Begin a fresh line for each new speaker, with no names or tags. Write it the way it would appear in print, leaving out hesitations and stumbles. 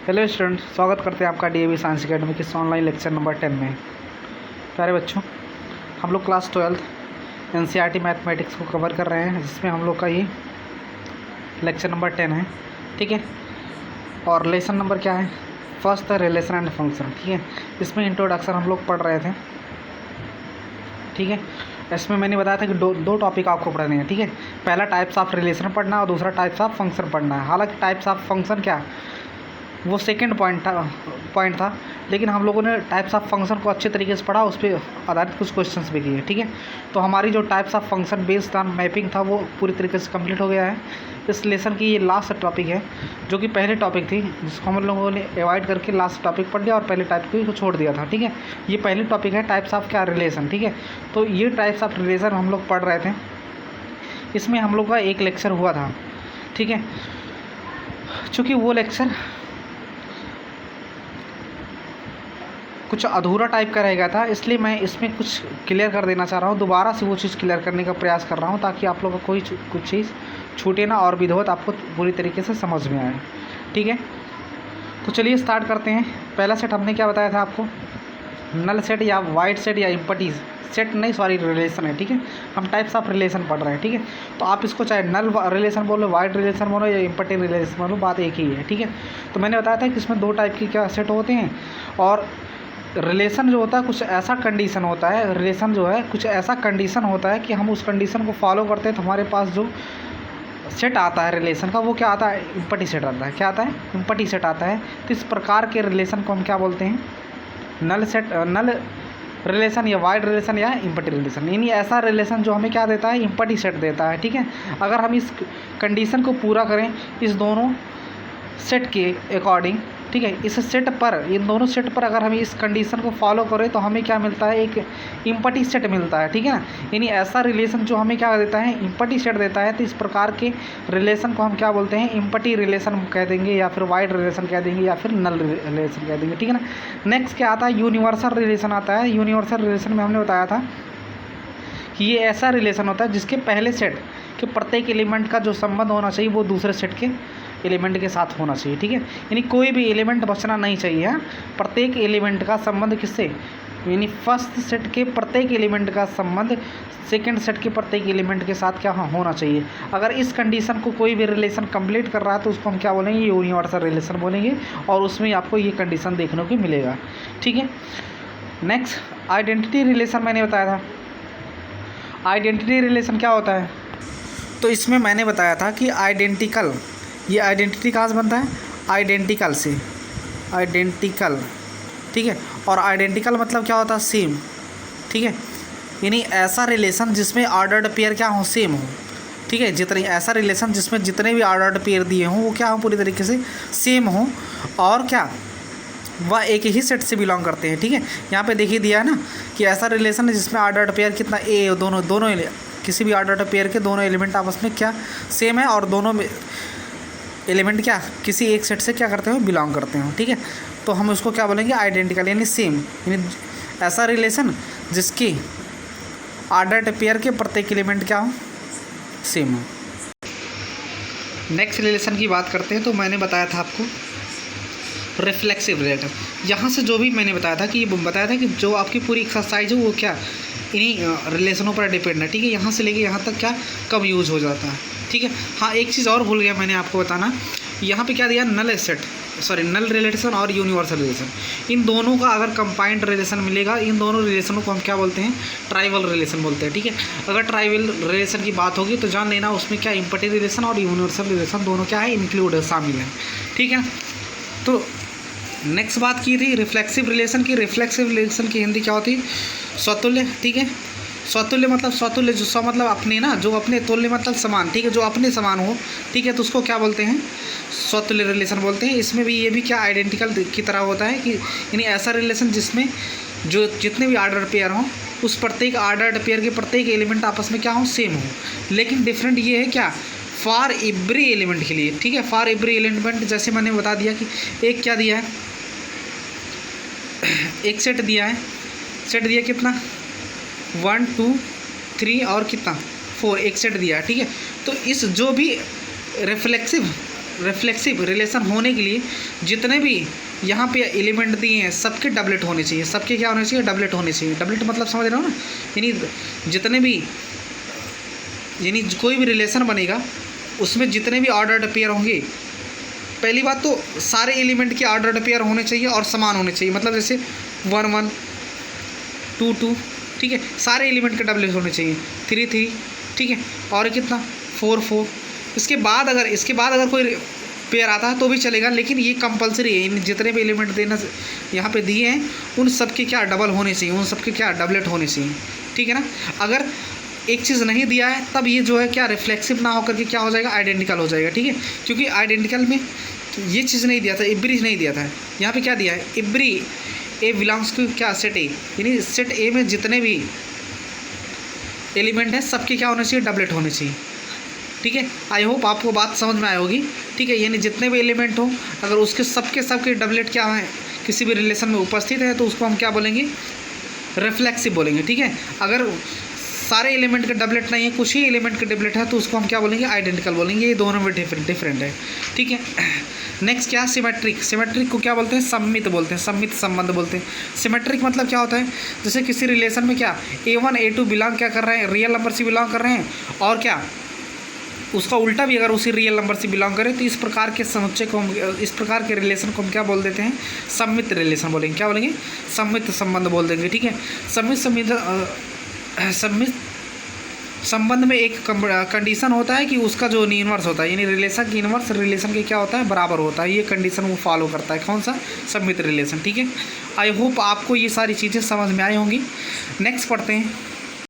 Hello student, स्वागत करते हैं आपका डीएवी साइंस अकेडमी के ऑनलाइन लेक्चर नंबर 10 में। प्यारे बच्चों, हम लोग क्लास 12 एनसीईआरटी मैथमेटिक्स को कवर कर रहे हैं, जिसमें हम लोग का ये लेक्चर नंबर 10 है। ठीक है, और लेसन नंबर क्या है? First the relation and function. ठीक है, इसमें इंट्रोडक्शन हम लोग पढ़ रहे थे। ठीक है, इसमें मैंने बताया था कि दो टॉपिक आपको पढ़ने हैं। ठीक है, पहला टाइप्स ऑफ रिलेशन पढ़ना और दूसरा टाइप्स ऑफ फंक्शन पढ़ना है। हालांकि टाइप्स ऑफ फंक्शन क्या, वो सेकंड पॉइंट था, लेकिन हम लोगों ने टाइप्स ऑफ फंक्शन को अच्छे तरीके से पढ़ा, उस पर आधारित कुछ क्वेश्चंस भी किए। ठीक है, तो हमारी जो types of function based on mapping था वो पूरी तरीके से कंप्लीट हो गया है। इस लेसन की ये लास्ट टॉपिक है, जो कि पहले टॉपिक थी, जिसको हम लोगों ने अवॉइड करके लास्ट टॉपिक पढ़ लिया और पहले टॉपिक को छोड़ दिया था। ठीक है, ये पहली टॉपिक है टाइप्स ऑफ क्या, रिलेशन। ठीक है, तो ये टाइप्स ऑफ रिलेशन हम लोग पढ़ रहे थे। इसमें हम लोग का एक लेक्चर हुआ था। ठीक है, चूँकि वो लेक्चर कुछ अधूरा टाइप का रहेगा था, इसलिए मैं इसमें कुछ क्लियर कर देना चाह रहा हूँ। दोबारा से वो चीज़ क्लियर करने का प्रयास कर रहा हूँ, ताकि आप लोगों को कोई कुछ चीज़ छूटे ना और विधिवत आपको पूरी तरीके से समझ में आए। ठीक है, तो चलिए स्टार्ट करते हैं। पहला सेट हमने क्या बताया था आपको? नल सेट या वाइड सेट या इम्पटी सेट, नहीं सॉरी, रिलेशन है। ठीक है, हम टाइप्स ऑफ रिलेशन पढ़ रहे हैं। ठीक है, तो आप इसको चाहे नल रिलेशन बोलो, वाइड रिलेशन बोलो या इम्पटी रिलेशन बोलो, बात एक ही है। ठीक है, तो मैंने बताया था कि इसमें दो टाइप की क्या सेट होते हैं, और रिलेशन जो होता है कुछ ऐसा कंडीशन होता है, रिलेशन जो है कुछ ऐसा कंडीशन होता है कि हम उस कंडीशन को फॉलो करते हैं, तो हमारे पास जो सेट आता है रिलेशन का, वो क्या आता है? इम्पटी सेट आता है। क्या आता है? इम्पटी सेट आता है। तो इस प्रकार के रिलेशन को हम क्या बोलते हैं? नल सेट, नल रिलेशन या वाइड रिलेशन या इम्पटी रिलेशन। यानी ऐसा रिलेशन जो हमें क्या देता है? इम्पटी सेट देता है। ठीक है, अगर हम इस कंडीशन को पूरा करें इस दोनों सेट के अकॉर्डिंग, ठीक है, इस सेट पर, इन दोनों सेट पर अगर हम इस कंडीशन को फॉलो करें तो हमें क्या मिलता है? एक इम्पटी सेट मिलता है। ठीक है ना, यानी ऐसा रिलेशन जो हमें क्या देता है? इम्पटी सेट देता है। तो इस प्रकार के रिलेशन को हम क्या बोलते हैं? इम्पटी रिलेशन कह देंगे, या फिर वाइड रिलेशन कह देंगे, या फिर नल रिलेशन कह देंगे। ठीक है ना, नेक्स्ट क्या आता है? यूनिवर्सल रिलेशन आता है। यूनिवर्सल रिलेशन में हमने बताया था कि ये ऐसा रिलेशन होता है जिसके पहले सेट के प्रत्येक एलिमेंट का जो संबंध होना चाहिए वो दूसरे सेट के एलिमेंट के साथ होना चाहिए। ठीक है, यानी कोई भी एलिमेंट बचना नहीं चाहिए। प्रत्येक एलिमेंट का संबंध किससे? यानी फर्स्ट सेट के प्रत्येक एलिमेंट का संबंध सेकंड सेट के प्रत्येक एलिमेंट के साथ क्या होना चाहिए। अगर इस कंडीशन को कोई भी रिलेशन कंप्लीट कर रहा है तो उसको हम क्या बोलेंगे? यूनिवर्सल रिलेशन बोलेंगे, और उसमें आपको ये कंडीशन देखने को मिलेगा। ठीक है, नेक्स्ट आइडेंटिटी रिलेशन मैंने बताया था। आइडेंटिटी रिलेशन क्या होता है? तो इसमें मैंने बताया था कि आइडेंटिकल, ये आइडेंटिटी कहाँ से बनता है? आइडेंटिकल से, आइडेंटिकल। ठीक है, और आइडेंटिकल मतलब क्या होता है? सेम। ठीक है, यानी ऐसा रिलेशन जिसमें ऑर्डर्ड पेयर क्या हो? सेम हो। ठीक है, जितने ऐसा रिलेशन जिसमें जितने भी ऑर्डर्ड पेयर दिए हों वो क्या हो? पूरी तरीके से सेम हो, और क्या, वह एक ही सेट से बिलोंग करते हैं। ठीक है, यहाँ पे देखिए दिया है ना कि ऐसा रिलेशन है जिसमें ऑर्डर्ड पेयर कितना? ए, दोनों किसी भी ऑर्डर्ड पेयर के दोनों एलिमेंट आपस में क्या सेम है, और दोनों एलिमेंट क्या किसी एक सेट से क्या करते हो? बिलोंग करते हो। ठीक है, तो हम उसको क्या बोलेंगे? आइडेंटिकल, यानी सेम, यानी ऐसा रिलेशन जिसकी ऑर्डर्ड पेयर के प्रत्येक एलिमेंट क्या हो? सेम हो। नेक्स्ट रिलेशन की बात करते हैं, तो मैंने बताया था आपको रिफ्लेक्सिव रिलेशन। यहाँ से जो भी मैंने बताया था कि ये बताया था कि जो आपकी पूरी एक्सरसाइज है वो क्या इन्हीं रिलेशनों पर डिपेंड है। ठीक है, यहाँ से लेके यहाँ तक क्या कब यूज़ हो जाता है। ठीक है, हाँ, एक चीज़ और भूल गया मैंने आपको बताना, यहाँ पे क्या दिया? नल सेट, सॉरी, नल रिलेशन और यूनिवर्सल रिलेशन। इन दोनों का अगर कंबाइंड रिलेशन मिलेगा, इन दोनों रिलेशनों को हम क्या बोलते हैं? ट्राइवल रिलेशन बोलते हैं। ठीक है, अगर ट्राइवल रिलेशन की बात होगी तो जान लेना उसमें क्या इम्पटी रिलेशन और यूनिवर्सल रिलेशन दोनों क्या है? इंक्लूड है, शामिल है। ठीक है, तो नेक्स्ट बात की थी रिफ्लेक्सिव रिलेशन की। रिफ्लेक्सिव रिलेशन की हिंदी क्या होती? स्वतुल्य। ठीक है, स्वतुल्य मतलब स्वतुल्य, जो स्व मतलब अपने ना, जो अपने, तुल्य मतलब समान। ठीक है, जो अपने समान हो। ठीक है, तो उसको क्या बोलते हैं? स्वतुल्य रिलेशन बोलते हैं। इसमें भी ये भी क्या आइडेंटिकल की तरह होता है कि यानी ऐसा रिलेशन जिसमें जो जितने भी ऑर्डर पेयर हों उस प्रत्येक ऑर्डर्ड पेयर के प्रत्येक एलिमेंट आपस में क्या हो? सेम हो। लेकिन डिफरेंट ये है क्या? फॉर एवरी एलिमेंट के लिए। ठीक है, फॉर एवरी एलिमेंट, जैसे मैंने बता दिया कि एक क्या दिया है? एक सेट दिया है। सेट दिया कितना? 1 2 3 और कितना? 4, एक सेट दिया है। ठीक है, तो इस जो भी रिफ्लेक्सिव रिफ्लेक्सिव रिलेशन होने के लिए जितने भी यहाँ पे एलिमेंट दिए हैं सबके डबलेट होने चाहिए, सबके क्या होने चाहिए, डबलेट होने चाहिए। डबलेट मतलब समझ रहे हो ना, यानी जितने भी, यानी कोई भी रिलेशन बनेगा उसमें जितने भी ऑर्डर्ड पेयर होंगे, पहली बात तो सारे एलिमेंट के ऑर्डर्ड पेयर होने चाहिए और समान होने चाहिए। मतलब जैसे 1 1 2 2, ठीक है, सारे एलिमेंट के डबलेट होने चाहिए। 3 3, ठीक है, और कितना 4 4। इसके बाद अगर कोई पेयर आता है तो भी चलेगा, लेकिन ये कंपलसरी है। इन जितने भी एलिमेंट देना यहाँ पे दिए हैं उन सब के क्या डबल होने चाहिए, उन सब के क्या डबलेट होने चाहिए, ठीक है ना। अगर एक चीज़ नहीं दिया है तब ये जो है क्या रिफ्लेक्सिव ना होकर के क्या हो जाएगा, आइडेंटिकल हो जाएगा, ठीक है। क्योंकि आइडेंटिकल में ये चीज़ नहीं दिया था, एवरी नहीं दिया था, यहाँ पे क्या दिया है, एवरी ए बिलोंग्स टू क्या, सेट ए, यानी सेट ए में जितने भी एलिमेंट हैं सबके क्या होने चाहिए, डबलेट होने चाहिए, ठीक है। आई होप आपको बात समझ में आई होगी, ठीक है। यानी जितने भी एलिमेंट हो अगर उसके सबके डबलेट क्या हैं, किसी भी रिलेशन में उपस्थित है तो उसको हम क्या बोलेंगे, रिफ्लेक्सिव बोलेंगे, ठीक है। अगर सारे एलिमेंट के डबलेट नहीं है, कुछ ही एलिमेंट के डबलेट है तो उसको हम क्या बोलेंगे, आइडेंटिकल बोलेंगे। ये दोनों में डिफरेंट है, ठीक है। नेक्स्ट क्या, सिमेट्रिक। सिमेट्रिक को क्या बोलते हैं, सम्मित बोलते हैं, सम्मित संबंध बोलते हैं। सिमेट्रिक मतलब क्या होता है, जैसे किसी रिलेशन में क्या A1 A2 बिलोंग क्या कर रहे हैं, रियल नंबर से बिलोंग कर रहे हैं, और क्या उसका उल्टा भी अगर उसी रियल नंबर से बिलोंग करे तो इस प्रकार के समुच्चय को हम, इस प्रकार के रिलेशन को हम क्या बोल देते हैं, सम्मित रिलेशन बोलेंगे। क्या बोलेंगे, सम्मित संबंध बोल देंगे, ठीक है। सम्मित संबंध में एक कंडीशन होता है कि उसका जो इनवर्स होता है, यानी रिलेशन की इनवर्स रिलेशन के क्या होता है, बराबर होता है। ये कंडीशन वो फॉलो करता है, कौन सा, सम्मित रिलेशन, ठीक है। आई होप आपको ये सारी चीज़ें समझ में आई होंगी। नेक्स्ट पढ़ते हैं।